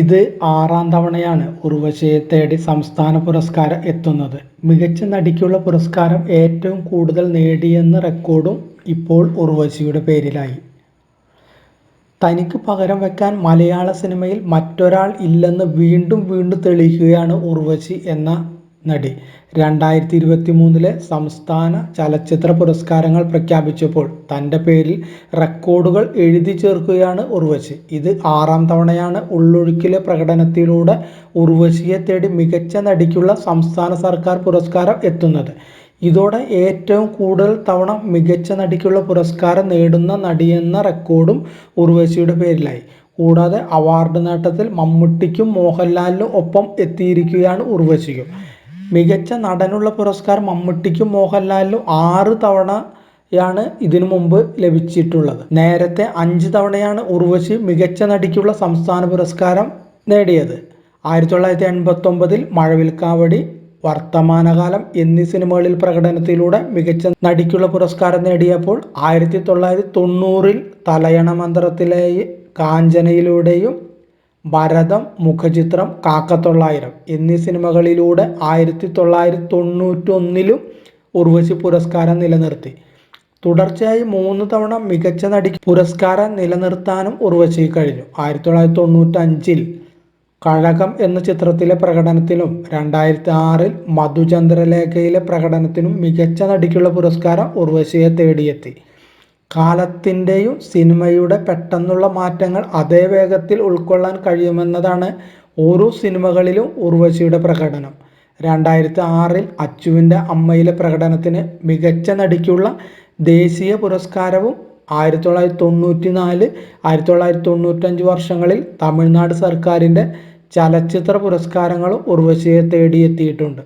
ഇത് ആറാം തവണയാണ് ഉർവശിയെ തേടി സംസ്ഥാന പുരസ്കാരം എത്തുന്നത്. മികച്ച നടിക്കുള്ള പുരസ്കാരം ഏറ്റവും കൂടുതൽ നേടിയെന്ന റെക്കോർഡും ഇപ്പോൾ ഉർവശിയുടെ പേരിലായി. തനിക്ക് പകരം വെക്കാൻ മലയാള സിനിമയിൽ മറ്റൊരാൾ ഇല്ലെന്ന് വീണ്ടും തെളിയിക്കുകയാണ് ഉർവശി എന്ന നടി. 2023 സംസ്ഥാന ചലച്ചിത്ര പുരസ്കാരങ്ങൾ പ്രഖ്യാപിച്ചപ്പോൾ തൻ്റെ പേരിൽ റെക്കോർഡുകൾ എഴുതി ചേർക്കുകയാണ് ഉർവശി. ഇത് ആറാം തവണയാണ് ഉള്ളൊഴുക്കിലെ പ്രകടനത്തിലൂടെ ഉർവശിയെ തേടി മികച്ച നടിക്കുള്ള സംസ്ഥാന സർക്കാർ പുരസ്കാരം എത്തുന്നത്. ഇതോടെ ഏറ്റവും കൂടുതൽ തവണ മികച്ച നടിക്കുള്ള പുരസ്കാരം നേടുന്ന നടിയെന്ന റെക്കോർഡും ഉർവശിയുടെ പേരിലായി. കൂടാതെ അവാർഡ് നേട്ടത്തിൽ മമ്മൂട്ടിക്കും മോഹൻലാലിനും ഒപ്പം എത്തിയിരിക്കുകയാണ് ഉർവശിയും. മികച്ച നടനുള്ള പുരസ്കാരം മമ്മൂട്ടിക്കും മോഹൻലാലിനും 6 തവണയാണ് ഇതിനു മുമ്പ് ലഭിച്ചിട്ടുള്ളത്. നേരത്തെ 5 തവണയാണ് ഉർവശി മികച്ച നടിക്കുള്ള സംസ്ഥാന പുരസ്കാരം നേടിയത്. 1989 മഴവിൽക്കാവടി, വർത്തമാനകാലം എന്നീ സിനിമകളിൽ പ്രകടനത്തിലൂടെ മികച്ച നടിക്കുള്ള പുരസ്കാരം നേടിയപ്പോൾ 1990 തലയണ മന്ത്രത്തിലെ കാഞ്ചനയിലൂടെയും ഭരതം, മുഖചിത്രം, കാക്കത്തൊള്ളായിരം എന്നീ സിനിമകളിലൂടെ 1991 ഉർവശി പുരസ്കാരം നിലനിർത്തി. തുടർച്ചയായി 3 തവണ മികച്ച നടിക്ക് പുരസ്കാരം നിലനിർത്താനും ഉർവശിക്ക് കഴിഞ്ഞു. 1995 കഴകം എന്ന ചിത്രത്തിലെ പ്രകടനത്തിനും 2006 മധുചന്ദ്രലേഖയിലെ പ്രകടനത്തിനും മികച്ച നടിക്കുള്ള പുരസ്കാരം ഉർവശിയെ തേടിയെത്തി. കാലത്തിൻ്റെയും സിനിമയുടെ പെട്ടെന്നുള്ള മാറ്റങ്ങൾ അതേ വേഗത്തിൽ ഉൾക്കൊള്ളാൻ കഴിയുമെന്നതാണ് ഓരോ സിനിമകളിലും ഉർവശിയുടെ പ്രകടനം. 2006 അച്ചുവിൻ്റെ അമ്മയിലെ പ്രകടനത്തിന് മികച്ച നടിക്കുള്ള ദേശീയ പുരസ്കാരവും 1994, 1995 വർഷങ്ങളിൽ തമിഴ്നാട് സർക്കാരിൻ്റെ ചലച്ചിത്ര പുരസ്കാരങ്ങളും ഉർവശിയെ തേടിയെത്തിയിട്ടുണ്ട്.